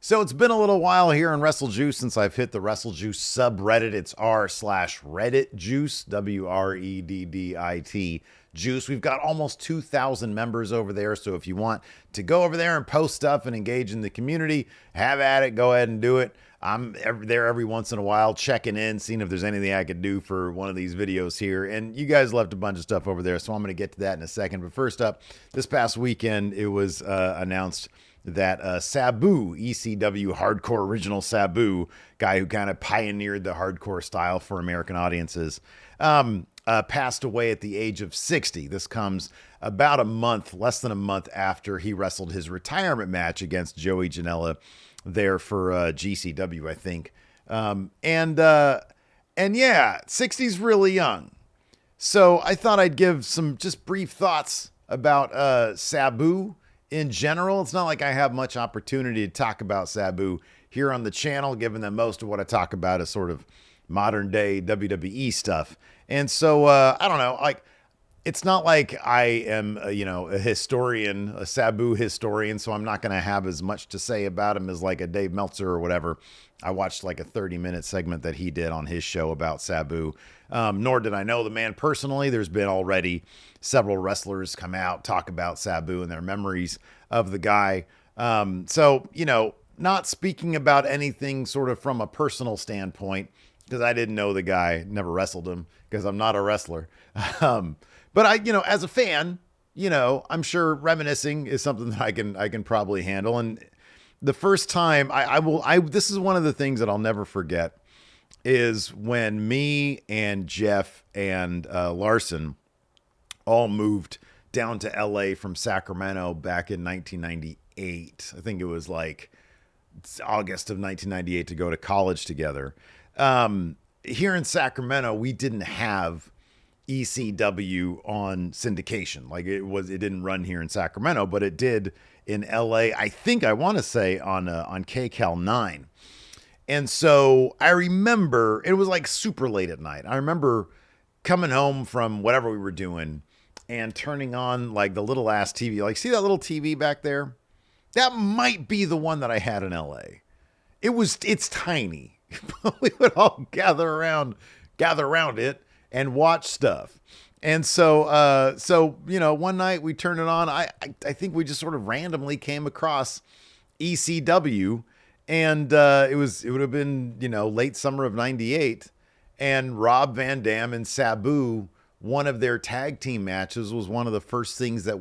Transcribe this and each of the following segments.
So it's been a little while here on WrestleJuice since I've hit the WrestleJuice subreddit. It's r/Reddit Juice, WREDDIT Juice. We've got almost 2,000 members over there. So if you want to go over there and post stuff and engage in the community, have at it. Go ahead and do it. I'm there every once in a while, checking in, seeing if there's anything I could do for one of these videos here. And you guys left a bunch of stuff over there, so I'm going to get to that in a second. But first up, this past weekend, it was announced that Sabu, ECW hardcore original Sabu, guy who kind of pioneered the hardcore style for American audiences, passed away at the age of 60. This comes about a month, less than a month after he wrestled his retirement match against Joey Janela there for GCW, I think. And yeah, 60's really young. So I thought I'd give some just brief thoughts about Sabu in general. It's not like I have much opportunity to talk about Sabu here on the channel, given that most of what I talk about is sort of modern day WWE stuff. And so, I don't know, like, it's not like I am, a historian, a Sabu historian, so I'm not going to have as much to say about him as like a Dave Meltzer or whatever. I watched like a 30-minute segment that he did on his show about Sabu, nor did I know the man personally. There's been already several wrestlers come out, talk about Sabu and their memories of the guy. So, not speaking about anything sort of from a personal standpoint, because I didn't know the guy, never wrestled him, because I'm not a wrestler. But I, as a fan, I'm sure reminiscing is something that I can probably handle. And the first time this is one of the things that I'll never forget is when me and Jeff and Larson all moved down to LA from Sacramento back in 1998. I think it was like August of 1998 to go to college together. Here in Sacramento, we didn't have ECW on syndication. Like it didn't run here in Sacramento, but it did in LA. I think I want to say on KCAL 9. And so I remember it was like super late at night. I remember coming home from whatever we were doing and turning on like the little ass TV. Like, see that little TV back there? That might be the one that I had in LA. It's tiny. We would all gather around it and watch stuff. And so, one night we turned it on. I think we just sort of randomly came across ECW, and it would have been, late summer of 98, and Rob Van Dam and Sabu, one of their tag team matches was one of the first things that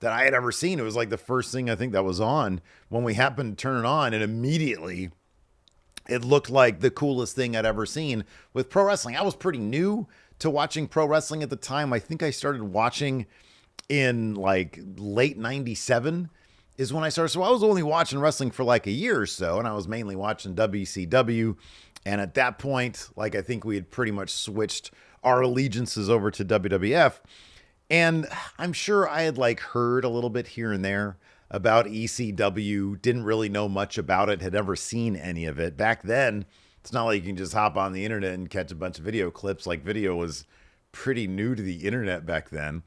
I had ever seen. It was like the first thing I think that was on when we happened to turn it on, and immediately it looked like the coolest thing I'd ever seen with pro wrestling. I was pretty new to watching pro wrestling at the time. I think I started watching in like late 97 is when I started. So I was only watching wrestling for like a year or so, and I was mainly watching WCW. And at that point, like, I think we had pretty much switched our allegiances over to WWF. And I'm sure I had like heard a little bit here and there about ECW, didn't really know much about it, had never seen any of it. Back then, it's not like you can just hop on the internet and catch a bunch of video clips. Like, video was pretty new to the internet back then.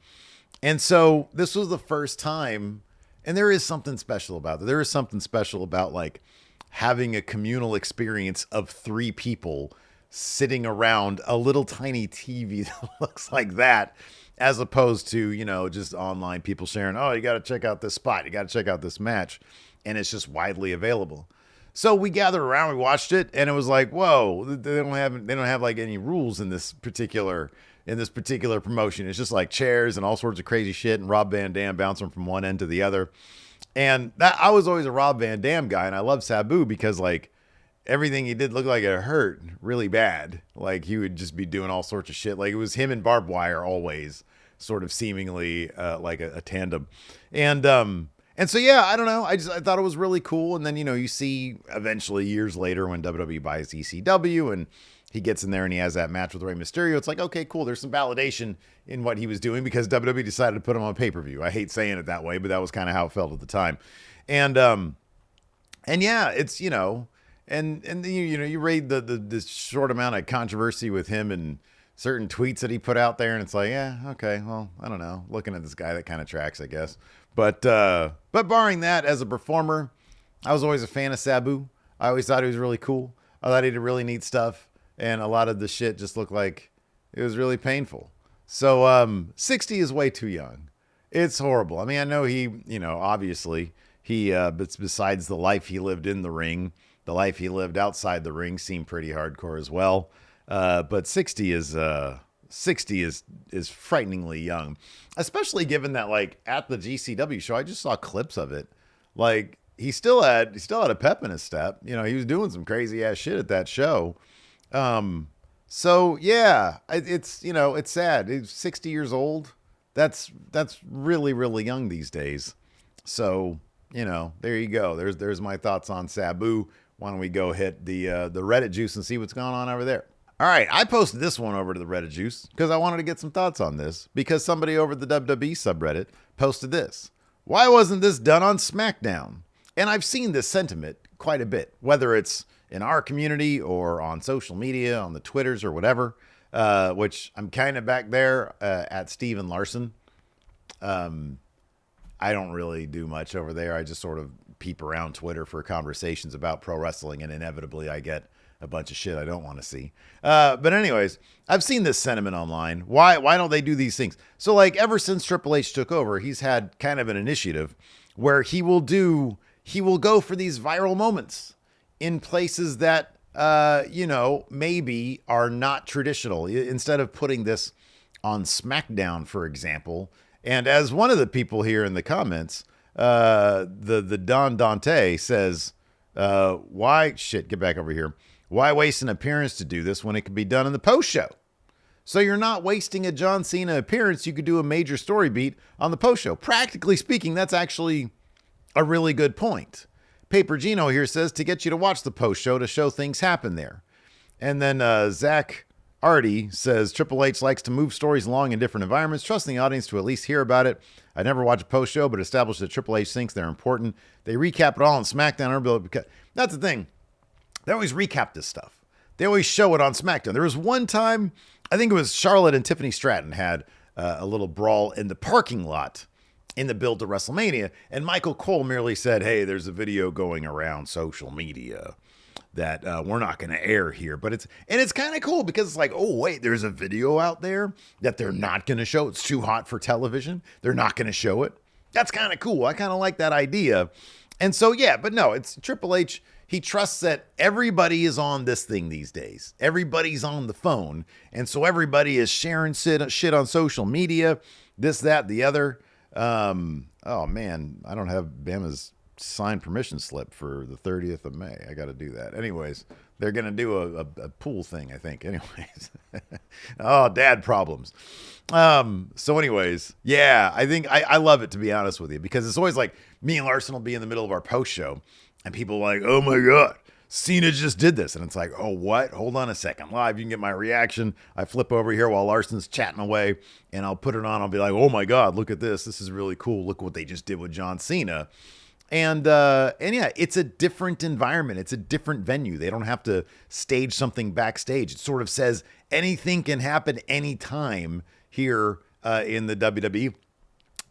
And so this was the first time, and there is something special about it. There is something special about like having a communal experience of three people sitting around a little tiny TV that looks like that, as opposed to, just online people sharing, oh, you got to check out this spot, you got to check out this match, and it's just widely available. So we gathered around, we watched it, and it was like, whoa, they don't have like any rules in this particular promotion. It's just like chairs and all sorts of crazy shit, and Rob Van Dam bouncing from one end to the other. And I was always a Rob Van Dam guy, and I love Sabu because like everything he did looked like it hurt really bad. Like he would just be doing all sorts of shit. Like it was him and barbed wire always, sort of seemingly like a tandem. And so, yeah, I don't know. I thought it was really cool. And then, you see eventually years later when WWE buys ECW and he gets in there and he has that match with Rey Mysterio. It's like, okay, cool. There's some validation in what he was doing because WWE decided to put him on pay-per-view. I hate saying it that way, but that was kind of how it felt at the time. And yeah, it's, and you read the short amount of controversy with him and certain tweets that he put out there, and it's like, yeah, okay, well, I don't know. Looking at this guy, that kind of tracks, I guess. But barring that, as a performer, I was always a fan of Sabu. I always thought he was really cool. I thought he did really neat stuff. And a lot of the shit just looked like it was really painful. So 60 is way too young. It's horrible. I mean, I know he, obviously he, besides the life he lived in the ring, the life he lived outside the ring seemed pretty hardcore as well. But 60 is frighteningly young, especially given that, like, at the GCW show, I just saw clips of it. Like, he still had a pep in his step. He was doing some crazy ass shit at that show. So yeah, it's sad. He's 60 years old. That's really, really young these days. So, there you go. There's my thoughts on Sabu. Why don't we go hit the Reddit juice and see what's going on over there? All right, I posted this one over to the Reddit juice because I wanted to get some thoughts on this, because somebody over the WWE subreddit posted this. Why wasn't this done on SmackDown? And I've seen this sentiment quite a bit, whether it's in our community or on social media, on the Twitters or whatever, which I'm kind of back there at Steven Larson. I don't really do much over there. I just sort of peep around Twitter for conversations about pro wrestling, and inevitably I get a bunch of shit I don't want to see. But anyways, I've seen this sentiment online. Why don't they do these things? So, like, ever since Triple H took over, he's had kind of an initiative where he will go for these viral moments in places that, maybe are not traditional. Instead of putting this on SmackDown, for example. And as one of the people here in the comments, the Don Dante says, get back over here. Why waste an appearance to do this when it could be done in the post show? So you're not wasting a John Cena appearance. You could do a major story beat on the post show. Practically speaking, that's actually a really good point. Paper Gino here says to get you to watch the post show to show things happen there. And then Zach Artie says Triple H likes to move stories along in different environments, trusting the audience to at least hear about it. I never watch a post show, but established that Triple H thinks they're important. They recap it all on SmackDown. That's the thing. They always recap this stuff. They always show it on SmackDown. There was one time, I think it was Charlotte and Tiffany Stratton had a little brawl in the parking lot in the build to WrestleMania, and Michael Cole merely said, hey, there's a video going around social media that we're not going to air here. But it's kind of cool because it's like, oh, wait, there's a video out there that they're not going to show. It's too hot for television. They're not going to show it. That's kind of cool. I kind of like that idea. And so, yeah, but no, it's Triple H. He trusts that everybody is on this thing these days. Everybody's on the phone. And so everybody is sharing shit on social media, this, that, the other. Oh, man, I don't have Bama's signed permission slip for the 30th of May. I got to do that. Anyways, they're going to do a pool thing, I think. Anyways. Oh, dad problems. So anyways, yeah, I think I love it, to be honest with you, because it's always like me and Larson will be in the middle of our post show and people are like, oh my God, Cena just did this. And it's like, oh, what? Hold on a second. Live, you can get my reaction. I flip over here while Larson's chatting away and I'll put it on. I'll be like, oh my God, look at this. This is really cool. Look what they just did with John Cena. And yeah, it's a different environment. It's a different venue. They don't have to stage something backstage. It sort of says anything can happen anytime here in the WWE.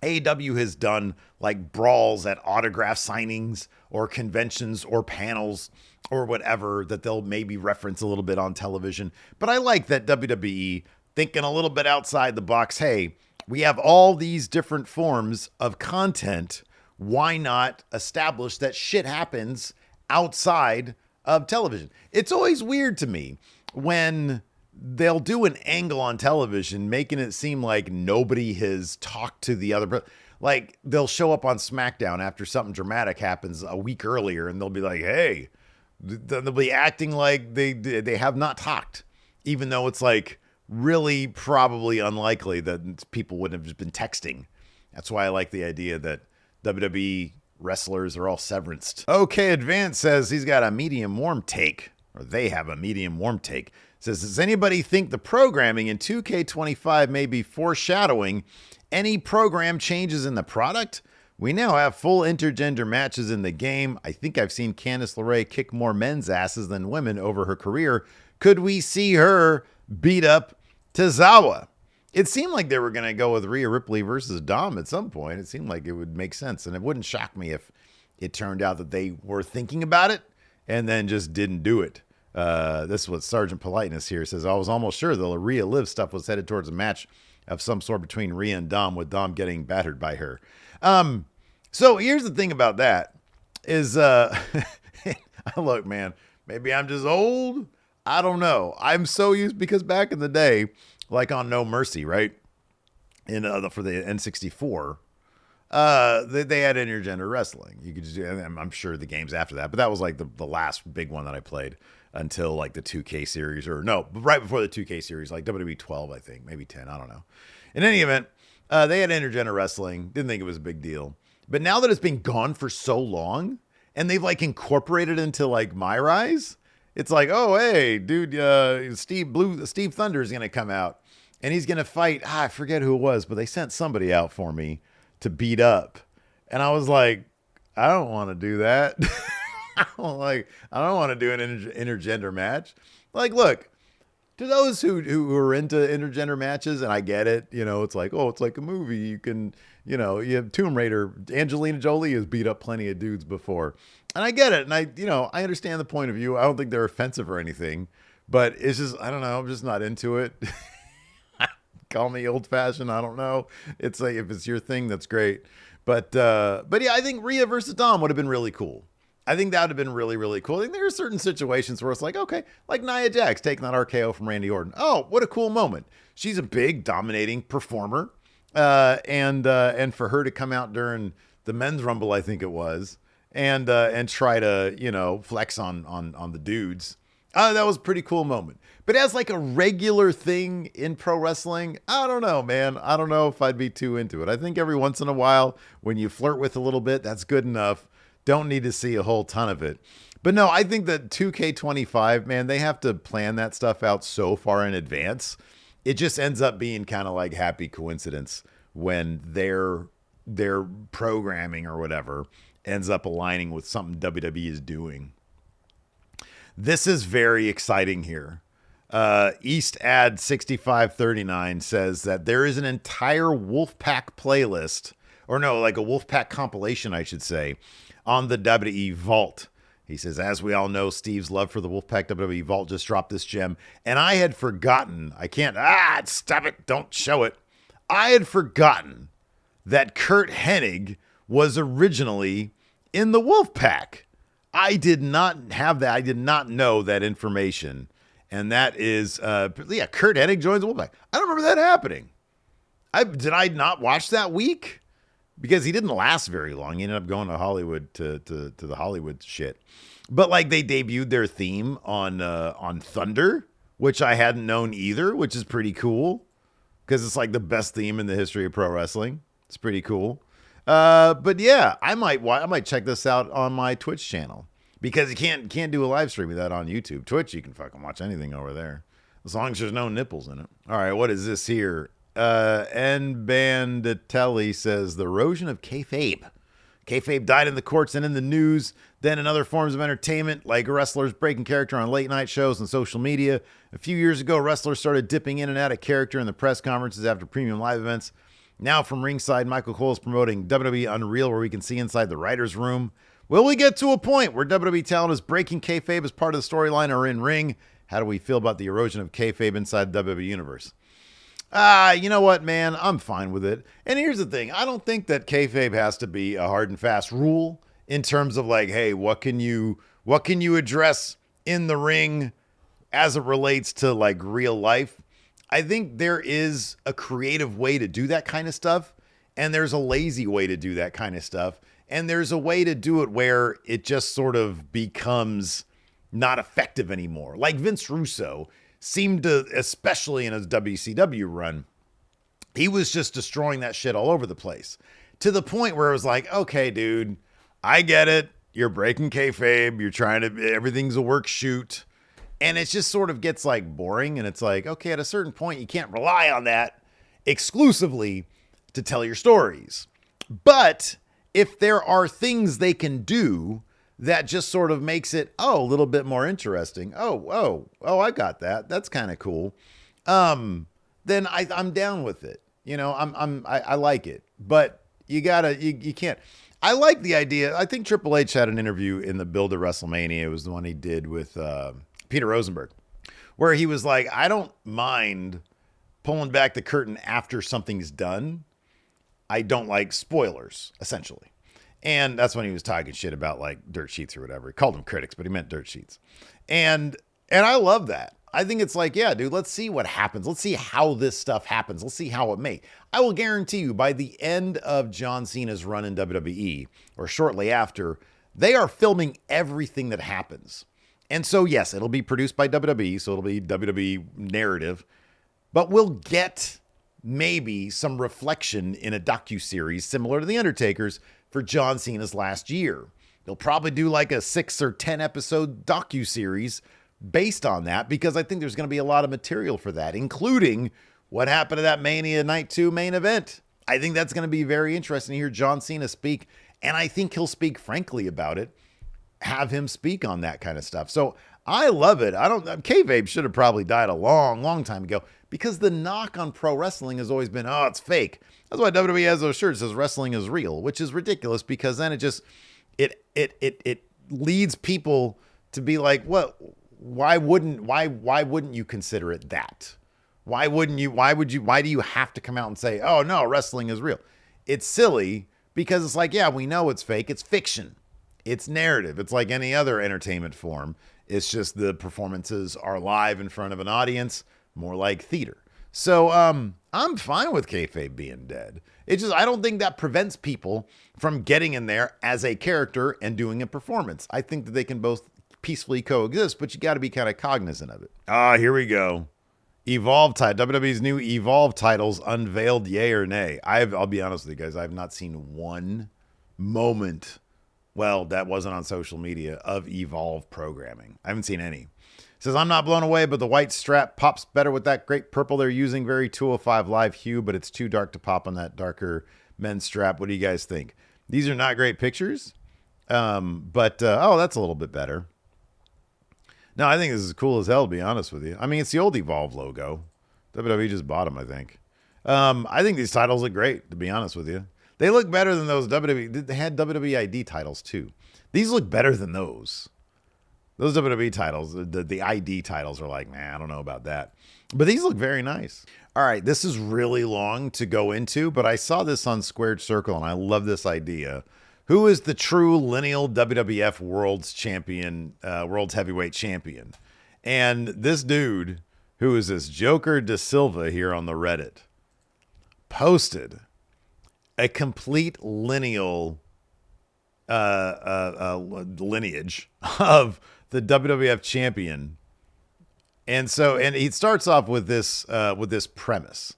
AEW has done like brawls at autograph signings or conventions or panels or whatever that they'll maybe reference a little bit on television. But I like that WWE thinking a little bit outside the box. Hey, we have all these different forms of content. Why not establish that shit happens outside of television? It's always weird to me when they'll do an angle on television, making it seem like nobody has talked to the other. Like they'll show up on SmackDown after something dramatic happens a week earlier and they'll be like, hey, they'll be acting like they have not talked, even though it's like really probably unlikely that people wouldn't have just been texting. That's why I like the idea that WWE wrestlers are all severanced. Okay, Advance says he's got a medium warm take, or they have a medium warm take. Says, does anybody think the programming in 2K25 may be foreshadowing any program changes in the product? We now have full intergender matches in the game. I think I've seen Candice LeRae kick more men's asses than women over her career. Could we see her beat up Tozawa? It seemed like they were going to go with Rhea Ripley versus Dom at some point. It seemed like it would make sense, and it wouldn't shock me if it turned out that they were thinking about it and then just didn't do it. This is what Sergeant Politeness here says. I was almost sure the Rhea Liv stuff was headed towards a match of some sort between Rhea and Dom, with Dom getting battered by her. So here's the thing about that is, look, man, maybe I'm just old. I don't know. I'm so used, because back in the day, like on No Mercy, right? For the N64, they had intergender wrestling. You could just, I'm sure the games after that, but that was like the last big one that I played until like the 2K series, or no, right before the 2K series, like WWE 12, I think, maybe 10, I don't know. In any event, they had intergender wrestling. Didn't think it was a big deal. But now that it's been gone for so long, and they've like incorporated into like My Rise, it's like, oh, hey, dude, Steve Thunder is going to come out and he's going to fight. I forget who it was, but they sent somebody out for me to beat up. And I was like, I don't want to do that. I don't want to do an intergender match. Like, look, to those who are into intergender matches, and I get it, it's like, oh, it's like a movie. You can, you have Tomb Raider. Angelina Jolie has beat up plenty of dudes before. And I get it. And I understand the point of view. I don't think they're offensive or anything, but it's just, I don't know. I'm just not into it. Call me old fashioned. I don't know. It's like, if it's your thing, that's great. But yeah, I think Rhea versus Dom would have been really cool. I think that would have been really, really cool. I think there are certain situations where it's like, okay, like Nia Jax taking that RKO from Randy Orton. Oh, what a cool moment. She's a big, dominating performer. And for her to come out during the men's rumble, I think it was, and try to, flex on the dudes. That was a pretty cool moment. But as like a regular thing in pro wrestling, I don't know, man. I don't know if I'd be too into it. I think every once in a while, when you flirt with a little bit, that's good enough. Don't need to see a whole ton of it. But no, I think that 2K25, man, they have to plan that stuff out so far in advance. It just ends up being kind of like happy coincidence when their programming or whatever ends up aligning with something WWE is doing. This is very exciting here. East Ad 6539 says that there is an entire Wolfpac playlist, or no, like a Wolfpac compilation, I should say, on the WWE Vault. He says, as we all know, Steve's love for the Wolfpac WWE Vault just dropped this gem. And I had forgotten, stop it, don't show it. I had forgotten that Kurt Hennig was originally in the Wolfpac. I did not have that. I did not know that information. And that is, Kurt Hennig joins the Wolfpac. I don't remember that happening. Did I not watch that week? Because he didn't last very long. He ended up going to Hollywood to the Hollywood shit. But like they debuted their theme on Thunder, which I hadn't known either, which is pretty cool because it's like the best theme in the history of pro wrestling. It's pretty cool. But yeah, I might check this out on my Twitch channel because you can't do a live stream of that on YouTube. Twitch, you can fucking watch anything over there as long as there's no nipples in it. All right, what is this here? N. Banditelli says the erosion of kayfabe. Kayfabe died in the courts and in the news, then in other forms of entertainment, like wrestlers breaking character on late night shows and social media. A few years ago, wrestlers started dipping in and out of character in the press conferences after premium live events. Now from ringside, Michael Cole is promoting WWE Unreal, where we can see inside the writer's room. Will we get to a point where WWE talent is breaking kayfabe as part of the storyline or in ring? How do we feel about the erosion of kayfabe inside the WWE universe? You know what, man? I'm fine with it. And here's the thing. I don't think that kayfabe has to be a hard and fast rule in terms of like, hey, what can you address in the ring as it relates to like real life? I think there is a creative way to do that kind of stuff, and there's a lazy way to do that kind of stuff, and there's a way to do it where it just sort of becomes not effective anymore. Like Vince Russo seemed to, especially in his WCW run, he was just destroying that shit all over the place to the point where it was like, okay, dude, I get it. You're breaking kayfabe. You're trying to, everything's a work shoot. And it just sort of gets like boring. And it's like, okay, at a certain point, you can't rely on that exclusively to tell your stories. But if there are things they can do that just sort of makes it, a little bit more interesting. I got that. That's kind of cool. Then I'm down with it. You know, I like it, but you can't. I like the idea. I think Triple H had an interview in the build to WrestleMania. It was the one he did with Peter Rosenberg, where he was like, I don't mind pulling back the curtain after something's done. I don't like spoilers, essentially. And that's when he was talking shit about like dirt sheets or whatever. He called them critics, but he meant dirt sheets. And I love that. I think it's like, yeah, dude, let's see what happens. Let's see how this stuff happens. Let's see how it may. I will guarantee you by the end of John Cena's run in WWE, or shortly after, they are filming everything that happens. And so, yes, it'll be produced by WWE, so it'll be WWE narrative, but we'll get maybe some reflection in a docuseries similar to The Undertaker's for John Cena's last year. They'll probably do like a 6 or 10 episode docuseries based on that, because I think there's going to be a lot of material for that, including what happened to that Mania Night 2 main event. I think that's going to be very interesting to hear John Cena speak, and I think he'll speak frankly about it. Have him speak on that kind of stuff. So I love it. Kayfabe should have probably died a long time ago, because the knock on pro wrestling has always been, oh, it's fake. That's why WWE has those shirts that says wrestling is real, which is ridiculous, because then it leads people to be like, what? Why wouldn't you consider it that? Why do you have to come out and say, oh no, wrestling is real? It's silly, because it's like, yeah, we know it's fake. It's fiction. It's narrative. It's like any other entertainment form. It's just the performances are live in front of an audience, more like theater. So I'm fine with kayfabe being dead. It's just, I don't think that prevents people from getting in there as a character and doing a performance. I think that they can both peacefully coexist, but you got to be kind of cognizant of it. Here we go. Evolve title. WWE's new Evolve titles unveiled, yay or nay? I'll be honest with you guys. I've not seen one moment, well, that wasn't on social media, of Evolve programming. I haven't seen any. It says, I'm not blown away, but the white strap pops better with that great purple they're using. Very 205 Live hue, but it's too dark to pop on that darker men's strap. What do you guys think? These are not great pictures, but that's a little bit better. No, I think this is cool as hell, to be honest with you. I mean, it's the old Evolve logo. WWE just bought them, I think. I think these titles look great, to be honest with you. They look better than those WWE. They had WWE ID titles, too. These look better than those. Those WWE titles, the ID titles are like, man, I don't know about that. But these look very nice. All right, this is really long to go into, but I saw this on Squared Circle, and I love this idea. Who is the true Lineal WWF World's Champion, World's Heavyweight Champion? And this dude, who is this Joker Da Silva here on the Reddit, posted a complete lineal lineage of the WWF champion. And he starts off with this premise.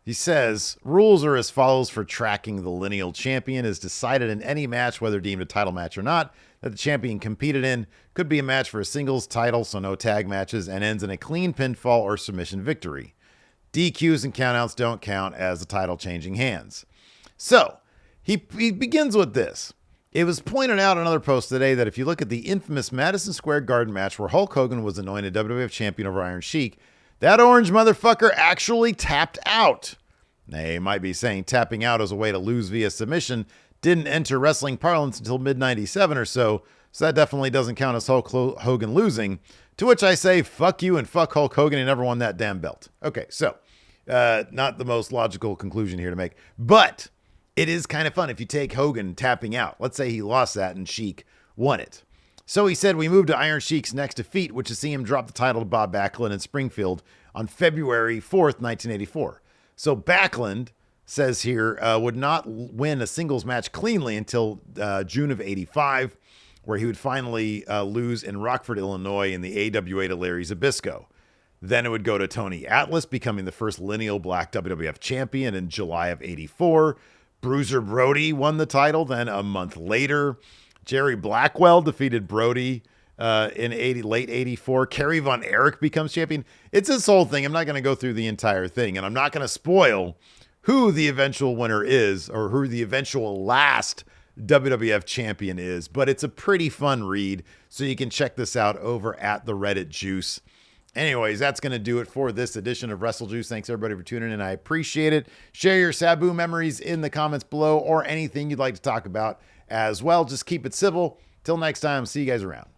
He says, rules are as follows for tracking the lineal champion. Is decided in any match, whether deemed a title match or not, that the champion competed in. Could be a match for a singles title, so no tag matches, and ends in a clean pinfall or submission victory. DQs and countouts don't count as the title changing hands. So he begins with this. It was pointed out in another post today that if you look at the infamous Madison Square Garden match where Hulk Hogan was anointed WWF champion over Iron Sheik, that orange motherfucker actually tapped out. They might be saying tapping out as a way to lose via submission didn't enter wrestling parlance until mid-97 or so that definitely doesn't count as Hulk Hogan losing, to which I say, fuck you and fuck Hulk Hogan, he never won that damn belt. Okay, so, not the most logical conclusion here to make, but it is kind of fun if you take Hogan tapping out. Let's say he lost that and Sheik won it. So he said, we moved to Iron Sheik's next defeat, which is see him drop the title to Bob Backlund in Springfield on February 4th, 1984. So Backlund says here would not win a singles match cleanly until June of 85, where he would finally lose in Rockford, Illinois in the AWA to Larry Zbyszko. Then it would go to Tony Atlas, becoming the first lineal black WWF champion in July of 84. Bruiser Brody won the title. Then a month later, Jerry Blackwell defeated Brody in late 84. Kerry Von Erich becomes champion. It's this whole thing. I'm not going to go through the entire thing, and I'm not going to spoil who the eventual winner is or who the eventual last WWF champion is, but it's a pretty fun read, so you can check this out over at the Reddit Juice. Anyways, that's going to do it for this edition of Wrestle Juice. Thanks everybody for tuning in. I appreciate it. Share your Sabu memories in the comments below or anything you'd like to talk about as well. Just keep it civil. Till next time, see you guys around.